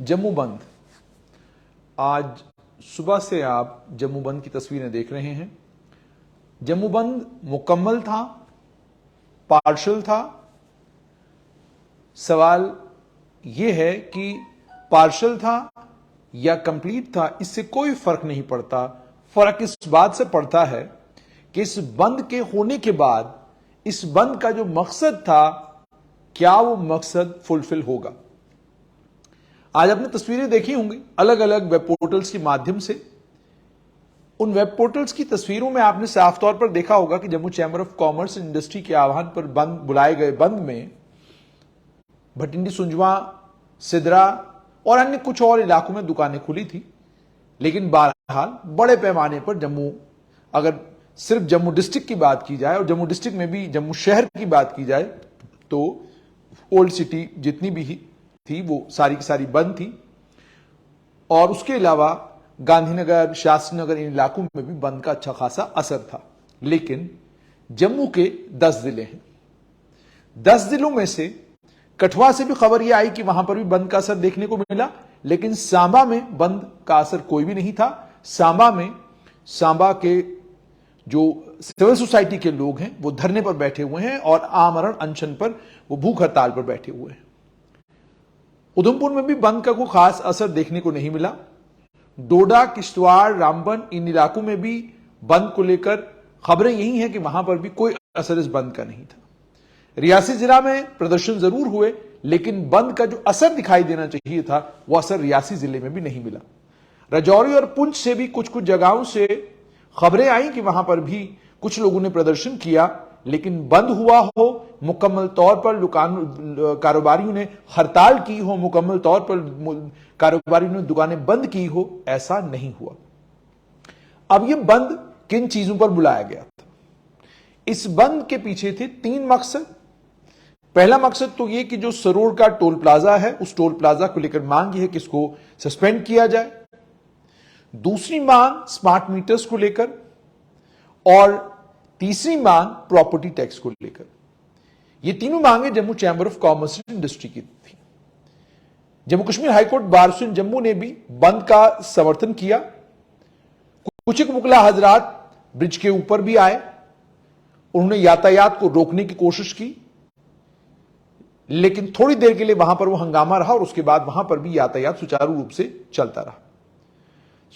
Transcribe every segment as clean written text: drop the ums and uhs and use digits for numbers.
जम्मू बंद। आज सुबह से आप जम्मू बंद की तस्वीरें देख रहे हैं। जम्मू बंद मुकम्मल था, पार्शल था। सवाल यह है कि पार्शल था या कंप्लीट था, इससे कोई फर्क नहीं पड़ता। फर्क इस बात से पड़ता है कि इस बंद के होने के बाद इस बंद का जो मकसद था, क्या वो मकसद फुलफिल होगा। आज आपने तस्वीरें देखी होंगी अलग अलग वेब पोर्टल्स के माध्यम से। उन वेब पोर्टल्स की तस्वीरों में आपने साफ तौर पर देखा होगा कि Jammu chamber of commerce and industry के आह्वान पर बंद बुलाए गए बंद में भटिंडी, सुंजवा, सिदरा और अन्य कुछ और इलाकों में दुकानें खुली थी। लेकिन बहरहाल बड़े पैमाने पर अगर सिर्फ जम्मू डिस्ट्रिक्ट की बात की जाए और जम्मू डिस्ट्रिक्ट में भी जम्मू शहर की बात की जाए तो ओल्ड सिटी जितनी भी थी वो सारी की सारी बंद थी। और उसके अलावा गांधीनगर, शास्त्री नगर, इन इलाकों में भी बंद का अच्छा खासा असर था। लेकिन जम्मू के 10 जिले हैं। 10 जिलों में से कठुआ से भी खबर यह आई कि वहां पर भी बंद का असर देखने को मिला, लेकिन सांबा में बंद का असर कोई भी नहीं था। सांबा के जो सिविल सोसाइटी के लोग हैं वो धरने पर बैठे हुए हैं और आमरण अनशन पर, वो भूख हड़ताल पर बैठे हुए हैं। उधमपुर में भी बंद का कोई खास असर देखने को नहीं मिला। डोडा, किश्तवाड़, रामबन, इन इलाकों में भी बंद को लेकर खबरें यही हैं कि वहां पर भी कोई असर इस बंद का नहीं था। रियासी जिला में प्रदर्शन जरूर हुए, लेकिन बंद का जो असर दिखाई देना चाहिए था वह असर रियासी जिले में भी नहीं मिला। राजौरी और पुंछ से भी कुछ कुछ जगहों से खबरें आई कि वहां पर भी कुछ लोगों ने प्रदर्शन किया, लेकिन बंद हुआ हो, मुकम्मल तौर पर कारोबारियों ने हड़ताल की हो, मुकम्मल तौर पर कारोबारियों ने दुकानें बंद की हो, ऐसा नहीं हुआ। अब यह बंद किन चीजों पर बुलाया गया था? इस बंद के पीछे थे 3 मकसद। पहला मकसद तो यह कि जो सरोड़ का टोल प्लाजा है, उस टोल प्लाजा को लेकर मांग है कि इसको सस्पेंड किया जाए। दूसरी मांग स्मार्ट मीटर्स को लेकर, और तीसरी मांग प्रॉपर्टी टैक्स को लेकर। ये तीनों मांगे Jammu chamber of commerce and industry की थी। Jammu Kashmir high court bar association Jammu ने भी बंद का समर्थन किया। कुछ एक मुकला हजरात ब्रिज के ऊपर भी आए, उन्होंने यातायात को रोकने की कोशिश की, लेकिन थोड़ी देर के लिए वहां पर वो हंगामा रहा और उसके बाद वहां पर भी यातायात सुचारू रूप से चलता रहा।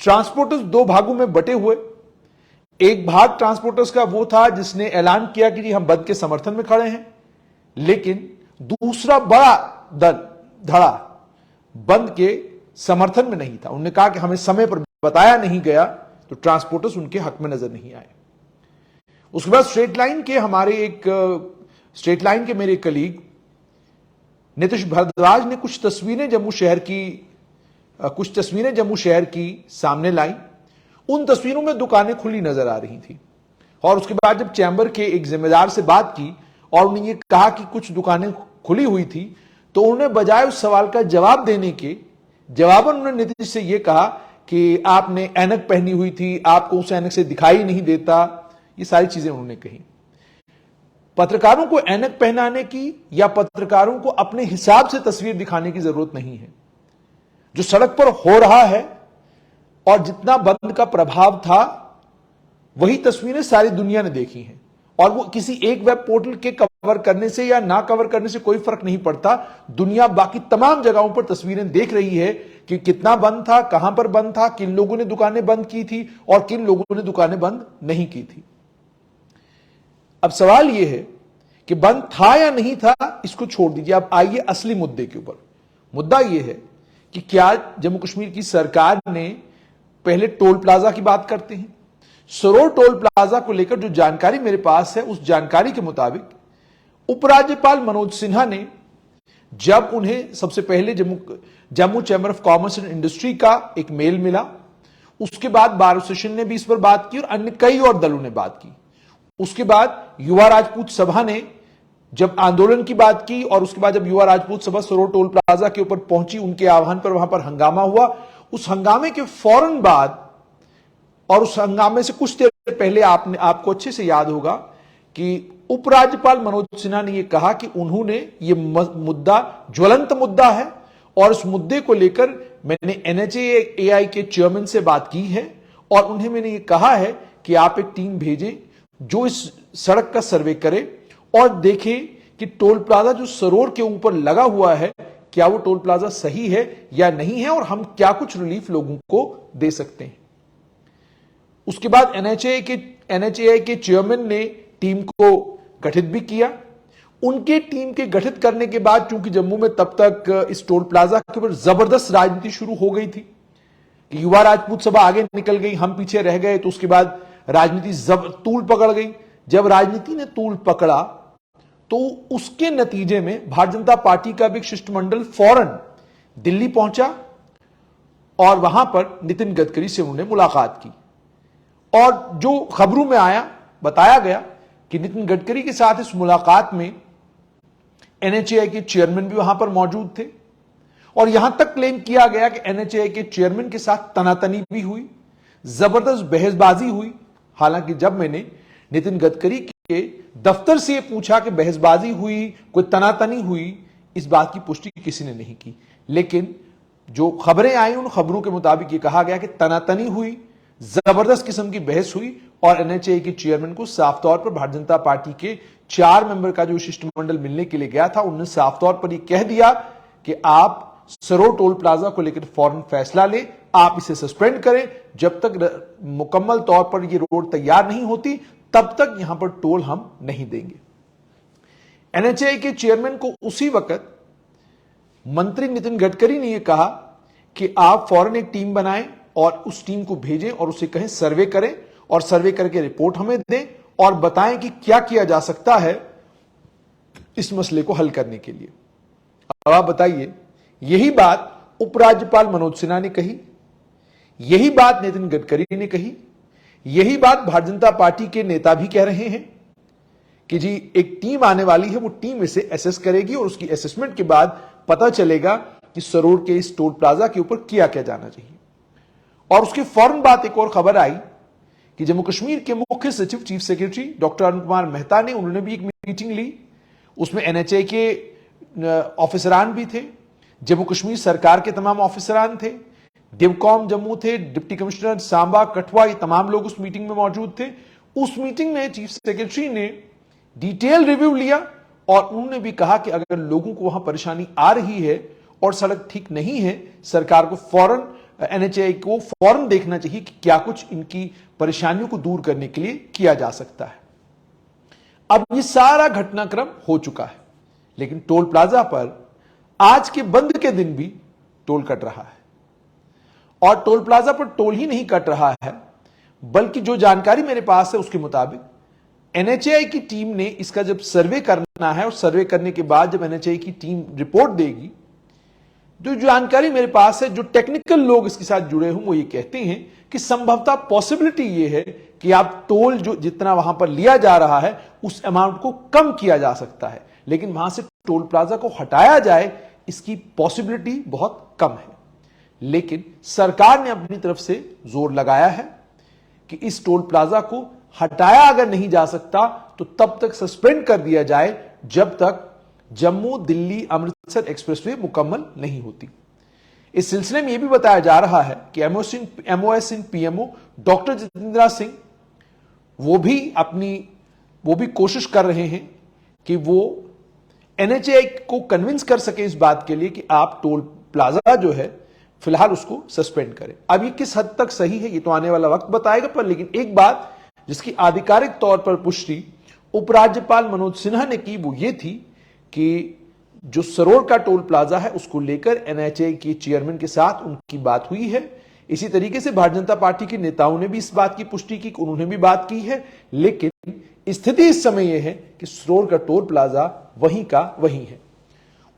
ट्रांसपोर्टर्स 2 भागों में बटे हुए। एक भाग ट्रांसपोर्टर्स का वो था जिसने ऐलान किया कि जी हम बंद के समर्थन में खड़े हैं, लेकिन दूसरा बड़ा धड़ा बंद के समर्थन में नहीं था। उन्होंने कहा कि हमें समय पर बताया नहीं गया, तो ट्रांसपोर्टर्स उनके हक में नजर नहीं आए। उसके बाद स्ट्रेट लाइन के मेरे कलीग नीतीश भारद्वाज ने कुछ तस्वीरें जम्मू शहर की सामने लाई। उन तस्वीरों में दुकानें खुली नजर आ रही थी। और उसके बाद जब चैंबर के एक जिम्मेदार से बात की और उन्होंने ये कहा कि कुछ दुकानें खुली हुई थी, तो उन्होंने बजाय उस सवाल का जवाब देने के जवाबन उन्होंने नीतीश से यह कहा कि आपने ऐनक पहनी हुई थी, आपको उस ऐनक से दिखाई नहीं देता। ये सारी चीजें उन्होंने कही। पत्रकारों को ऐनक पहनाने की या पत्रकारों को अपने हिसाब से तस्वीर दिखाने की जरूरत नहीं है। जो सड़क पर हो रहा है और जितना बंद का प्रभाव था, वही तस्वीरें सारी दुनिया ने देखी हैं। और वो किसी एक वेब पोर्टल के कवर करने से या ना कवर करने से कोई फर्क नहीं पड़ता। दुनिया बाकी तमाम जगहों पर तस्वीरें देख रही है कि कितना बंद था, कहां पर बंद था, किन लोगों ने दुकानें बंद की थी और किन लोगों ने दुकानें बंद नहीं की थी। अब सवाल यह है कि बंद था या नहीं था, इसको छोड़ दीजिए। अब आइए असली मुद्दे के ऊपर। मुद्दा यह है कि क्या जम्मू कश्मीर की सरकार ने, पहले टोल प्लाजा की बात करते हैं। सरोड़ टोल प्लाजा को लेकर जो जानकारी मेरे पास है, उस जानकारी के मुताबिक उपराज्यपाल मनोज सिन्हा ने, जब उन्हें सबसे पहले Jammu chamber of commerce and industry का एक मेल मिला, उसके बाद बार एसोसिएशन ने भी इस पर बात की और अन्य कई और दलों ने बात की। उसके बाद युवा राजपूत सभा ने जब आंदोलन की बात की और उसके बाद जब युवा राजपूत सभा सरोड़ टोल प्लाजा के ऊपर पहुंची, उनके आह्वान पर वहां पर हंगामा हुआ। उस हंगामे के फौरन बाद और उस हंगामे से कुछ देर पहले आपको अच्छे से याद होगा कि उपराज्यपाल मनोज सिन्हा ने यह कहा कि उन्होंने ये मुद्दा ज्वलंत मुद्दा है और इस मुद्दे को लेकर मैंने NHAI के चेयरमैन से बात की है और उन्हें मैंने ये कहा है कि आप एक टीम भेजें जो इस सड़क का सर्वे करे और देखे कि टोल प्लाजा जो सरोवर के ऊपर लगा हुआ है क्या वो टोल प्लाजा सही है या नहीं है और हम क्या कुछ रिलीफ लोगों को दे सकते हैं। उसके बाद NHAI के चेयरमैन ने टीम को गठित भी किया। उनके टीम के गठित करने के बाद चूंकि जम्मू में तब तक इस टोल प्लाजा के ऊपर जबरदस्त राजनीति शुरू हो गई थी कि युवा राजपूत सभा आगे निकल गई, हम पीछे रह गए, तो उसके बाद राजनीति तूल पकड़ गई। जब राजनीति ने तूल पकड़ा तो उसके नतीजे में भारतीय जनता पार्टी का भी एक शिष्टमंडल फौरन दिल्ली पहुंचा और वहां पर नितिन गडकरी से उन्होंने मुलाकात की और जो खबरों में आया, बताया गया कि नितिन गडकरी के साथ इस मुलाकात में NHAI के चेयरमैन भी वहां पर मौजूद थे और यहां तक क्लेम किया गया कि NHAI के चेयरमैन के साथ तनातनी भी हुई, जबरदस्त बहसबाजी हुई। हालांकि जब मैंने नितिन गडकरी के दफ्तर से यह पूछा कि बहसबाजी हुई, कोई तनातनी हुई, इस बात की पुष्टि किसी ने नहीं की। लेकिन जो खबरें आई उन खबरों के मुताबिक यह कहा गया कि तनातनी हुई, जबरदस्त किस्म की बहस हुई और NHAI के चेयरमैन को साफ तौर पर भारतीय जनता पार्टी के 4 मेंबर का जो शिष्टमंडल मिलने के लिए गया था उन्होंने साफ तौर पर यह कह दिया कि आप सरोवर टोल प्लाजा को लेकर फौरन फैसला लें, आप इसे सस्पेंड करें, जब तक मुकम्मल तौर पर यह रोड तैयार नहीं होती तब तक यहां पर टोल हम नहीं देंगे। NHAI के चेयरमैन को उसी वक्त मंत्री नितिन गडकरी ने यह कहा कि आप फौरन एक टीम बनाएं और उस टीम को भेजें और उसे कहें सर्वे करें और सर्वे करके रिपोर्ट हमें दें और बताएं कि क्या किया जा सकता है इस मसले को हल करने के लिए। अब आप बताइए, यही बात उपराज्यपाल मनोज सिन्हा ने कही, यही बात नितिन गडकरी ने कही, यही बात भारतीय जनता पार्टी के नेता भी कह रहे हैं कि जी एक टीम आने वाली है, वो टीम इसे एसेस करेगी और उसकी असेसमेंट के बाद पता चलेगा कि सरोवर के इस टोल प्लाजा के ऊपर किया क्या जाना चाहिए। और उसके फौरन बाद एक और खबर आई कि जम्मू कश्मीर के मुख्य सचिव chief secretary doctor Arun Kumar Mehta ने उन्होंने भी एक मीटिंग ली। उसमें NHAI के ऑफिसरान भी थे, जम्मू कश्मीर सरकार के तमाम ऑफिसरान थे, डिवकॉम जम्मू थे, डिप्टी कमिश्नर सांबा, कठुआ, ये तमाम लोग उस मीटिंग में मौजूद थे। उस मीटिंग में चीफ सेक्रेटरी ने डिटेल रिव्यू लिया और उन्होंने भी कहा कि अगर लोगों को वहां परेशानी आ रही है और सड़क ठीक नहीं है, सरकार को फौरन NHAI को फौरन देखना चाहिए कि क्या कुछ इनकी परेशानियों को दूर करने के लिए किया जा सकता है। अब ये सारा घटनाक्रम हो चुका है, लेकिन टोल प्लाजा पर आज के बंद के दिन भी टोल कट रहा है और टोल प्लाजा पर टोल ही नहीं कट रहा है, बल्कि जो जानकारी मेरे पास है उसके मुताबिक NHAI की टीम ने इसका जब सर्वे करना है और सर्वे करने के बाद जब NHAI की टीम रिपोर्ट देगी, जो जानकारी मेरे पास है, जो टेक्निकल लोग इसके साथ जुड़े हुए वो ये कहते हैं कि संभवतः पॉसिबिलिटी ये है कि आप टोल जो जितना वहां पर लिया जा रहा है उस अमाउंट को कम किया जा सकता है, लेकिन वहां से टोल प्लाजा को हटाया जाए इसकी पॉसिबिलिटी बहुत कम है। लेकिन सरकार ने अपनी तरफ से जोर लगाया है कि इस टोल प्लाजा को हटाया अगर नहीं जा सकता तो तब तक सस्पेंड कर दिया जाए जब तक जम्मू दिल्ली अमृतसर एक्सप्रेसवे मुकम्मल नहीं होती। इस सिलसिले में यह भी बताया जा रहा है कि MOS इन PMO डॉक्टर जितेंद्र सिंह वो भी कोशिश कर रहे हैं कि वो NHAI को कन्विंस कर सके इस बात के लिए कि आप टोल प्लाजा जो है फिलहाल उसको सस्पेंड करें। अब ये किस हद तक सही है ये तो आने वाला वक्त बताएगा, पर लेकिन एक बात जिसकी आधिकारिक तौर पर पुष्टि उपराज्यपाल मनोज सिन्हा ने की वो ये थी कि जो सरोवर का टोल प्लाजा है उसको लेकर NHAI के चेयरमैन के साथ उनकी बात हुई है। इसी तरीके से भारतीय जनता पार्टी के नेताओं ने भी इस बात की पुष्टि की, उन्होंने भी बात की है, लेकिन स्थिति इस समय यह है कि सरोवर का टोल प्लाजा वहीं का वहीं है।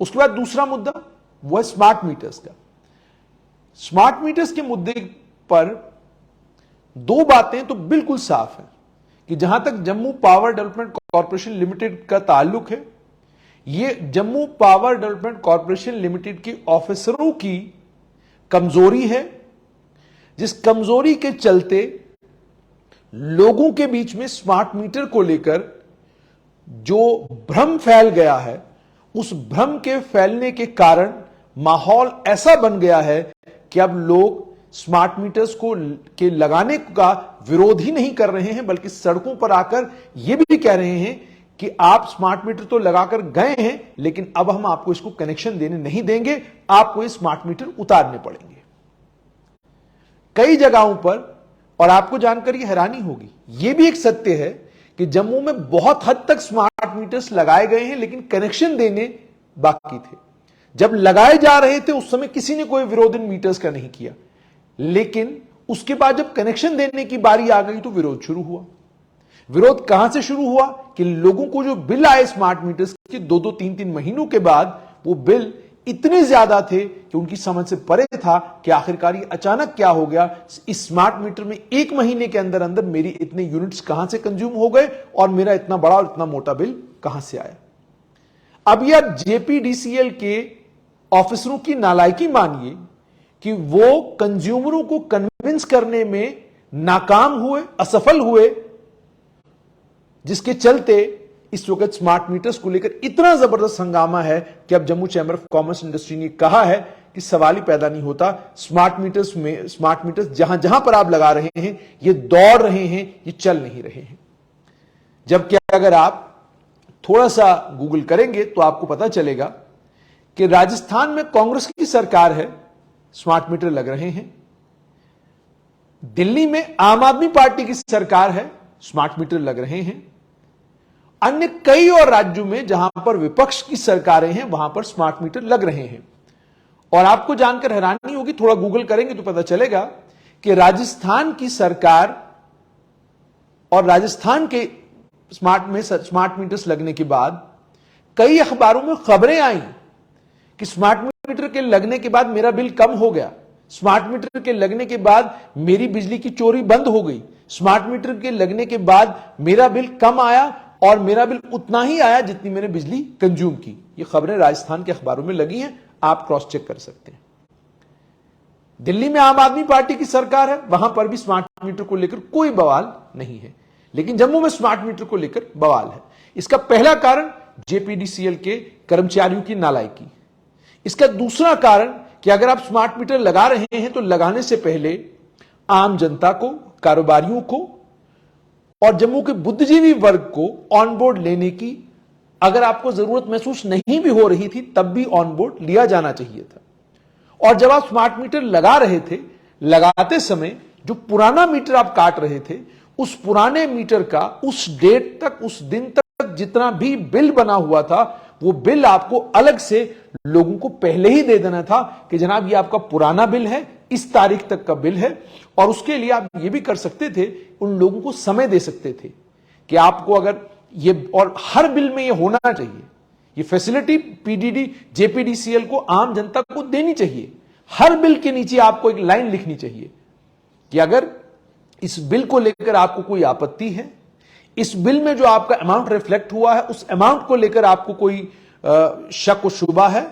उसके बाद दूसरा मुद्दा वो है स्मार्ट मीटर्स का। स्मार्ट मीटर्स के मुद्दे पर दो बातें तो बिल्कुल साफ है कि जहां तक Jammu power development corporation limited का ताल्लुक है, यह Jammu power development corporation limited के ऑफिसरों की कमजोरी है, जिस कमजोरी के चलते लोगों के बीच में स्मार्ट मीटर को लेकर जो भ्रम फैल गया है, उस भ्रम के फैलने के कारण माहौल ऐसा बन गया है कि अब लोग स्मार्ट मीटर्स को के लगाने का विरोध ही नहीं कर रहे हैं, बल्कि सड़कों पर आकर यह भी कह रहे हैं कि आप स्मार्ट मीटर तो लगाकर गए हैं, लेकिन अब हम आपको इसको कनेक्शन देने नहीं देंगे, आपको ये स्मार्ट मीटर उतारने पड़ेंगे कई जगहों पर। और आपको जानकर ये हैरानी होगी, यह भी एक सत्य है कि जम्मू में बहुत हद तक स्मार्ट मीटर्स लगाए गए हैं, लेकिन कनेक्शन देने बाकी थे। जब लगाए जा रहे थे उस समय किसी ने कोई विरोध इन मीटर्स का नहीं किया, लेकिन उसके बाद जब कनेक्शन देने की बारी आ गई तो विरोध शुरू हुआ। विरोध कहां से शुरू हुआ कि लोगों को जो बिल आए स्मार्ट मीटर्स के 2-2, 3-3 महीनों के बाद, वो बिल इतने ज्यादा थे कि उनकी समझ से परे था कि आखिरकार ये अचानक क्या हो गया। इस स्मार्ट मीटर में 1 महीने के अंदर अंदर मेरी इतने यूनिट्स कहां से कंज्यूम हो गए और मेरा इतना बड़ा और इतना मोटा बिल कहां से आया। अब यह जेपीडीसीएल के ऑफिसरों की नालायकी मानिए कि वो कंज्यूमरों को कन्विंस करने में नाकाम हुए, असफल हुए, जिसके चलते इस वक्त स्मार्ट मीटर्स को लेकर इतना जबरदस्त हंगामा है कि अब Jammu chamber of commerce industry ने कहा है कि सवाल ही पैदा नहीं होता। स्मार्ट मीटर्स जहां जहां पर आप लगा रहे हैं, ये दौड़ रहे हैं, ये चल नहीं रहे हैं। जबकि अगर आप थोड़ा सा गूगल करेंगे तो आपको पता चलेगा कि राजस्थान में कांग्रेस की सरकार है, स्मार्ट मीटर लग रहे हैं। दिल्ली में आम आदमी पार्टी की सरकार है, स्मार्ट मीटर लग रहे हैं। अन्य कई और राज्यों में जहां पर विपक्ष की सरकारें हैं, वहां पर स्मार्ट मीटर लग रहे हैं। और आपको जानकर हैरानी होगी, थोड़ा गूगल करेंगे तो पता चलेगा कि राजस्थान की सरकार और राजस्थान के स्मार्ट मीटर्स लगने के बाद कई अखबारों में खबरें आई कि स्मार्ट मीटर के लगने के बाद मेरा बिल कम हो गया, स्मार्ट मीटर के लगने के बाद मेरी बिजली की चोरी बंद हो गई, स्मार्ट मीटर के लगने के बाद मेरा बिल कम आया और मेरा बिल उतना ही आया जितनी मैंने बिजली कंज्यूम की। ये खबरें राजस्थान के अखबारों में लगी हैं, आप क्रॉस चेक कर सकते हैं। दिल्ली में आम आदमी पार्टी की सरकार है, वहां पर भी स्मार्ट मीटर को लेकर कोई बवाल नहीं है, लेकिन जम्मू में स्मार्ट मीटर को लेकर बवाल है। इसका पहला कारण जेपीडीसीएल के कर्मचारियों की नालायकी। इसका दूसरा कारण कि अगर आप स्मार्ट मीटर लगा रहे हैं तो लगाने से पहले आम जनता को, कारोबारियों को और जम्मू के बुद्धिजीवी वर्ग को ऑन बोर्ड लेने की अगर आपको जरूरत महसूस नहीं भी हो रही थी, तब भी ऑन बोर्ड लिया जाना चाहिए था। और जब आप स्मार्ट मीटर लगा रहे थे, लगाते समय जो पुराना मीटर आप काट रहे थे, उस पुराने मीटर का उस डेट तक, उस दिन तक जितना भी बिल बना हुआ था, वो बिल आपको अलग से लोगों को पहले ही दे देना था कि जनाब ये आपका पुराना बिल है, इस तारीख तक का बिल है। और उसके लिए आप ये भी कर सकते थे, उन लोगों को समय दे सकते थे कि आपको अगर ये, और हर बिल में ये होना चाहिए, ये फैसिलिटी पीडीडी जेपीडीसीएल को आम जनता को देनी चाहिए। हर बिल के नीचे आपको एक लाइन लिखनी चाहिए कि अगर इस बिल को लेकर आपको कोई आपत्ति है, इस बिल में जो आपका अमाउंट रिफ्लेक्ट हुआ है, उस अमाउंट को लेकर आपको कोई शक और शुबा है,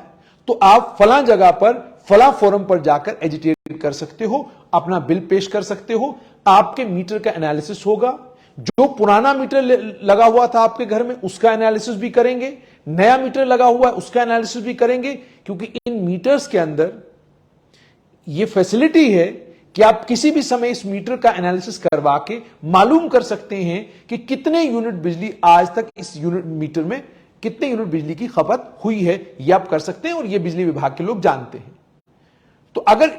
तो आप फला जगह पर, फला फोरम पर जाकर एजिटेट कर सकते हो, अपना बिल पेश कर सकते हो, आपके मीटर का एनालिसिस होगा। जो पुराना मीटर लगा हुआ था आपके घर में, उसका एनालिसिस भी करेंगे, नया मीटर लगा हुआ है उसका एनालिसिस भी करेंगे, क्योंकि इन मीटर्स के अंदर यह फैसिलिटी है कि आप किसी भी समय इस मीटर का एनालिसिस करवा के मालूम कर सकते हैं कि कितने यूनिट बिजली आज तक इस यूनिट मीटर में, कितने यूनिट बिजली की खपत हुई है, यह आप कर सकते हैं और यह बिजली विभाग के लोग जानते हैं। तो अगर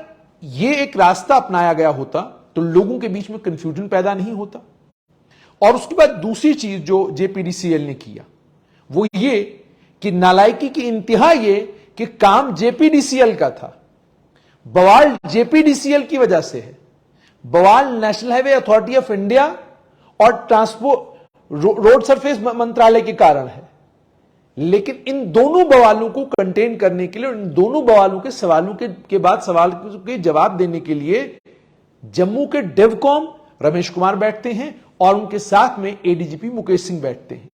यह एक रास्ता अपनाया गया होता तो लोगों के बीच में कंफ्यूजन पैदा नहीं होता। और उसके बाद दूसरी चीज जो जेपीडीसीएल ने किया वो ये कि नालायकी की इंतहा ये कि काम जेपीडीसीएल का था, बवाल जेपीडीसीएल की वजह से है, बवाल national highway authority of India और ट्रांसपोर्ट रोड सरफेस मंत्रालय के कारण है। लेकिन इन दोनों बवालों को कंटेन करने के लिए, इन दोनों बवालों के सवालों के बाद सवाल के जवाब देने के लिए जम्मू के डेवकॉम रमेश कुमार बैठते हैं और उनके साथ में एडीजीपी मुकेश सिंह बैठते हैं।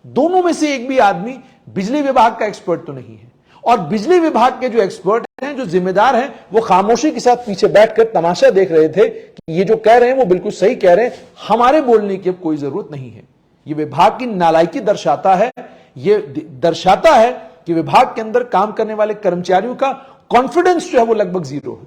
दोनों में से एक भी आदमी बिजली विभाग का एक्सपर्ट तो नहीं है, और बिजली विभाग के जो एक्सपर्ट हैं, जो जिम्मेदार हैं, वो खामोशी के साथ पीछे बैठकर तमाशा देख रहे थे कि ये जो कह रहे हैं वो बिल्कुल सही कह रहे हैं, हमारे बोलने की अब कोई जरूरत नहीं है। ये विभाग की नालायकी दर्शाता है, ये दर्शाता है कि विभाग के अंदर काम करने वाले कर्मचारियों का कॉन्फिडेंस जो है वो लगभग जीरो है।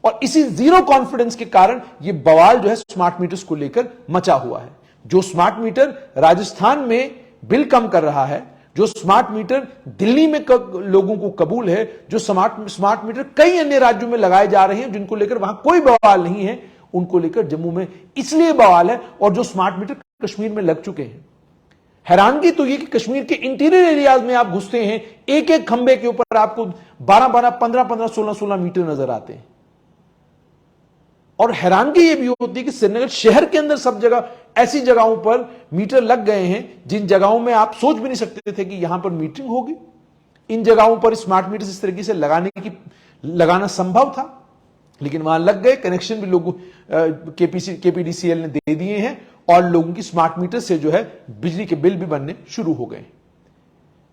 और इसी जीरो कॉन्फिडेंस के कारण ये बवाल जो है स्मार्ट मीटर्स को लेकर मचा हुआ है। जो स्मार्ट मीटर राजस्थान में बिल कम कर रहा है, जो स्मार्ट मीटर दिल्ली में लोगों को कबूल है, जो स्मार्ट मीटर कई अन्य राज्यों में लगाए जा रहे हैं जिनको लेकर वहां कोई बवाल नहीं है, उनको लेकर जम्मू में इसलिए बवाल है। और जो स्मार्ट मीटर कश्मीर में लग चुके हैं, हैरानगी तो यह कि कश्मीर के इंटीरियर एरियाज में आप घुसते हैं, एक एक खंबे के ऊपर आपको 12-12, 15-15, 16-16 मीटर नजर आते हैं। और हैरानगी यह भी होती है कि श्रीनगर शहर के अंदर सब जगह ऐसी जगहों पर मीटर लग गए हैं जिन जगहों में आप सोच भी नहीं सकते थे कि यहां पर मीटरिंग होगी। इन जगहों पर स्मार्ट मीटर इस तरीके से लगाना संभव था, लेकिन वहां लग गए। कनेक्शन भी लोगों केपीडीसीएल ने दे दिए हैं और लोगों की स्मार्ट मीटर से जो है बिजली के बिल भी बनने शुरू हो गए।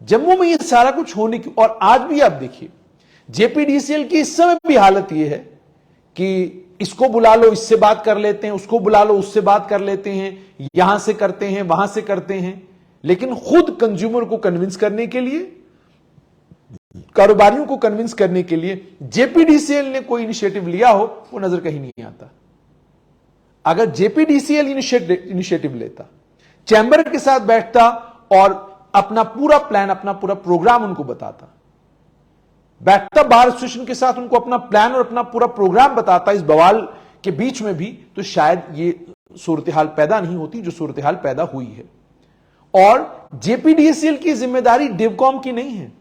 जम्मू में यह सारा कुछ होने की, और आज भी आप देखिए जेपीडीसीएल की इस समय भी हालत यह है कि इसको बुला लो, इससे बात कर लेते हैं, उसको बुला लो, उससे बात कर लेते हैं, यहां से करते हैं, वहां से करते हैं, लेकिन खुद कंज्यूमर को कन्विंस करने के लिए, कारोबारियों को कन्विंस करने के लिए जेपीडीसीएल ने कोई इनिशिएटिव लिया हो, वो नजर कहीं नहीं आता। अगर जेपीडीसीएल इनिशिएटिव लेता, चैंबर के साथ बैठता और अपना पूरा प्लान, अपना पूरा प्रोग्राम उनको बताता, बैठता बार एसोसिएशन के साथ, उनको अपना प्लान और अपना पूरा प्रोग्राम बताता इस बवाल के बीच में भी, तो शायद ये सूरत-ए-हाल पैदा नहीं होती जो सूरत-ए-हाल पैदा हुई है। और जेपीडीसीएल की जिम्मेदारी डिवकॉम की नहीं है,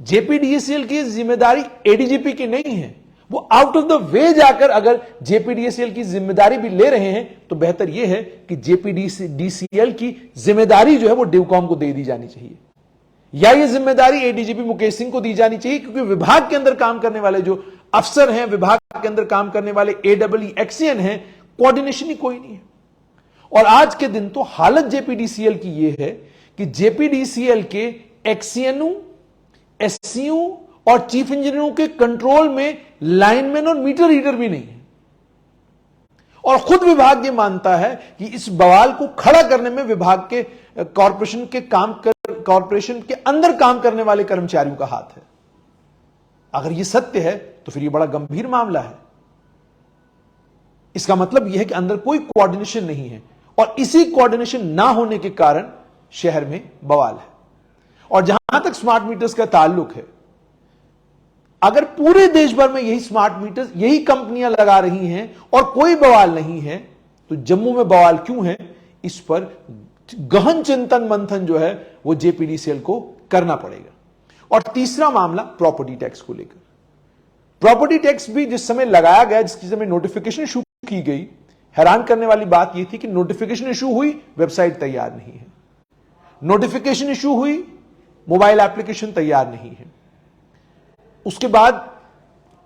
जेपीडीसीएल की जिम्मेदारी एडीजीपी की नहीं है। वो आउट ऑफ द वे जाकर अगर जेपीडीसीएल की जिम्मेदारी भी ले रहे हैं तो बेहतर यह है कि जेपीडीसीएल की जिम्मेदारी जो है वो डिवकॉम को दे दी जानी चाहिए, या ये जिम्मेदारी एडीजीपी मुकेश सिंह को दी जानी चाहिए, क्योंकि विभाग के अंदर काम करने वाले जो अफसर हैं, विभाग के अंदर काम करने वाले AEE हैं, कोऑर्डिनेशन ही कोई नहीं है। और आज के दिन तो हालत जेपीडीसीएल की यह है कि जेपीडीसीएल के एक्सीएनयू, एससीयू और चीफ इंजीनियरों के कंट्रोल में लाइनमैन और मीटर रीडर भी नहीं है। और खुद विभाग ये मानता है कि इस बवाल को खड़ा करने में विभाग के कॉरपोरेशन के अंदर काम करने वाले कर्मचारियों का हाथ है। अगर यह सत्य है तो फिर यह बड़ा गंभीर मामला है। इसका मतलब यह है कि अंदर कोई कोऑर्डिनेशन नहीं है, और इसी कोऑर्डिनेशन ना होने के कारण शहर में बवाल है। और जहां तक स्मार्ट मीटर्स का ताल्लुक है, अगर पूरे देश भर में यही स्मार्ट मीटर्स, यही कंपनियां लगा रही हैं और कोई बवाल नहीं है, तो जम्मू में बवाल क्यों है? इस पर गहन चिंतन मंथन जो है वो जेपीडीसीएल को करना पड़ेगा। और तीसरा मामला प्रॉपर्टी टैक्स को लेकर। प्रॉपर्टी टैक्स भी जिस समय लगाया गया, जिसकी समय नोटिफिकेशन इशू की गई, हैरान करने वाली बात यह थी कि नोटिफिकेशन इशू हुई, वेबसाइट तैयार नहीं है। नोटिफिकेशन इशू हुई, मोबाइल एप्लीकेशन तैयार नहीं है। उसके बाद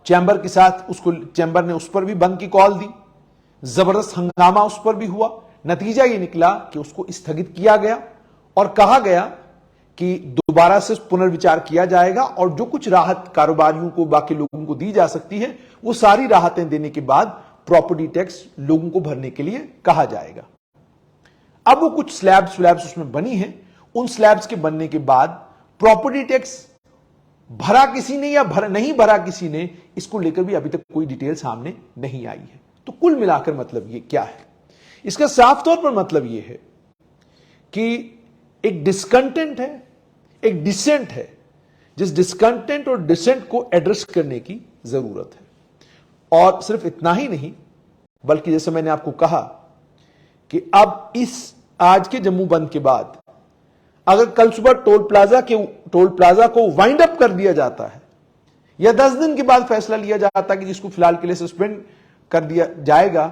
चैंबर के साथ चैंबर ने उस पर भी बंद की कॉल दी, जबरदस्त हंगामा उस पर भी हुआ। नतीजा यह निकला कि उसको स्थगित किया गया और कहा गया कि दोबारा से पुनर्विचार किया जाएगा, और जो कुछ राहत कारोबारियों को, बाकी लोगों को दी जा सकती है, वो सारी राहतें देने के बाद प्रॉपर्टी टैक्स लोगों को भरने के लिए कहा जाएगा। अब वो कुछ स्लैब्स उसमें बनी है, उन स्लैब्स के बनने के बाद प्रॉपर्टी टैक्स भरा किसी ने या नहीं भरा किसी ने, इसको लेकर भी अभी तक कोई डिटेल सामने नहीं आई है। तो कुल मिलाकर मतलब ये क्या है? इसका साफ तौर पर मतलब यह है कि एक डिस्कंटेंट है, एक डिसेंट है, जिस डिस्कंटेंट और डिसेंट को एड्रेस करने की जरूरत है। और सिर्फ इतना ही नहीं, बल्कि जैसे मैंने आपको कहा कि अब इस आज के जम्मू बंद के बाद अगर कल सुबह टोल प्लाजा को वाइंड अप कर दिया जाता है, या 10 दिन के बाद फैसला लिया जाता है कि जिसको फिलहाल के लिए सस्पेंड कर दिया जाएगा,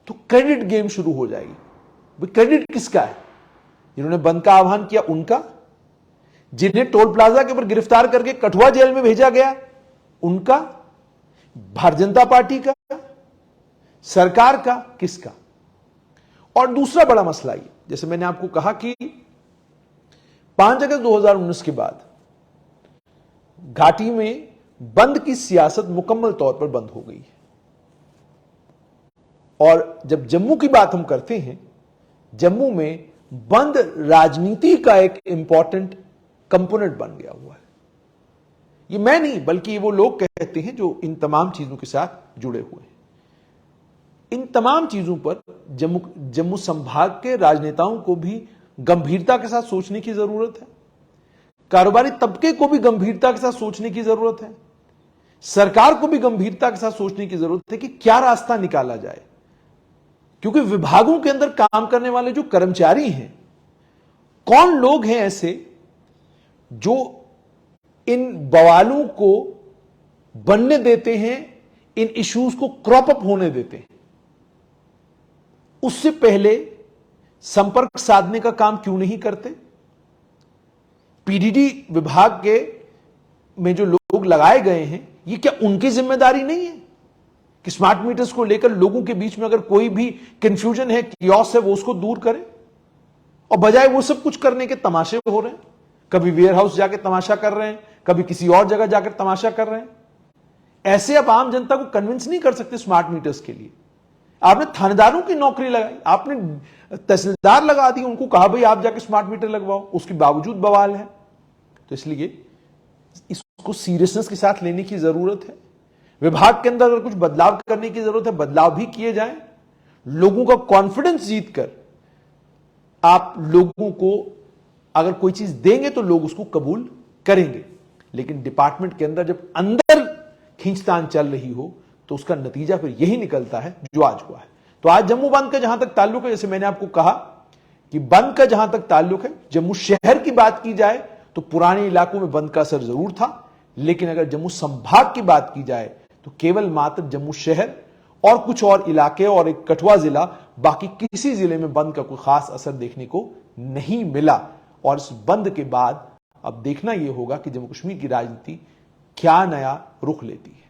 तो क्रेडिट गेम शुरू हो जाएगी। क्रेडिट किसका है? जिन्होंने बंद का आह्वान किया उनका, जिन्हें टोल प्लाजा के ऊपर गिरफ्तार करके कठुआ जेल में भेजा गया उनका, भारतीय जनता पार्टी का, सरकार का, किसका? और दूसरा बड़ा मसला ये, जैसे मैंने आपको कहा कि 5 अगस्त 2019 के बाद घाटी में बंद की सियासत मुकम्मल तौर पर बंद हो गई है। और जब जम्मू की बात हम करते हैं, जम्मू में बंद राजनीति का एक इंपॉर्टेंट कंपोनेंट बन गया हुआ है। ये मैं नहीं, बल्कि वो लोग कहते हैं जो इन तमाम चीजों के साथ जुड़े हुए हैं। इन तमाम चीजों पर जम्मू संभाग के राजनेताओं को भी गंभीरता के साथ सोचने की जरूरत है, कारोबारी तबके को भी गंभीरता के साथ सोचने की जरूरत है, सरकार को भी गंभीरता के साथ सोचने की जरूरत है कि क्या रास्ता निकाला जाए। क्योंकि विभागों के अंदर काम करने वाले जो कर्मचारी हैं, कौन लोग हैं ऐसे जो इन बवालों को बनने देते हैं, इन इश्यूज को क्रॉप अप होने देते हैं। उससे पहले संपर्क साधने का काम क्यों नहीं करते? पीडीडी विभाग के में जो लोग लगाए गए हैं, ये क्या उनकी जिम्मेदारी नहीं है कि स्मार्ट मीटर्स को लेकर लोगों के बीच में अगर कोई भी कंफ्यूजन है, कियोस्क है, वो उसको दूर करें? और बजाय वो सब कुछ करने के तमाशे हो रहे हैं। कभी वेयर हाउस जाके तमाशा कर रहे हैं, कभी किसी और जगह जाकर तमाशा कर रहे हैं। ऐसे आप आम जनता को कन्विंस नहीं कर सकते स्मार्ट मीटर्स के लिए। आपने थानेदारों की नौकरी लगाई, आपने तहसीलदार लगा दी, उनको कहा भाई आप जाके स्मार्ट मीटर लगवाओ, उसके बावजूद बवाल है। तो इसलिए इसको सीरियसनेस के साथ लेने की जरूरत है। विभाग के अंदर अगर कुछ बदलाव करने की जरूरत है, बदलाव भी किए जाएं। लोगों का कॉन्फिडेंस जीतकर आप लोगों को अगर कोई चीज देंगे तो लोग उसको कबूल करेंगे। लेकिन डिपार्टमेंट के अंदर जब अंदर खींचतान चल रही हो तो उसका नतीजा फिर यही निकलता है जो आज हुआ है। तो आज जम्मू बंद का जहां तक ताल्लुक है, जैसे मैंने आपको कहा कि बंद का जहां तक ताल्लुक है, जम्मू शहर की बात की जाए तो पुराने इलाकों में बंद का असर जरूर था, लेकिन अगर जम्मू संभाग की बात की जाए तो केवल मात्र जम्मू शहर और कुछ और इलाके और एक कठुआ जिला, बाकी किसी जिले में बंद का कोई खास असर देखने को नहीं मिला। और इस बंद के बाद अब देखना यह होगा कि जम्मू कश्मीर की राजनीति क्या नया रुख लेती है।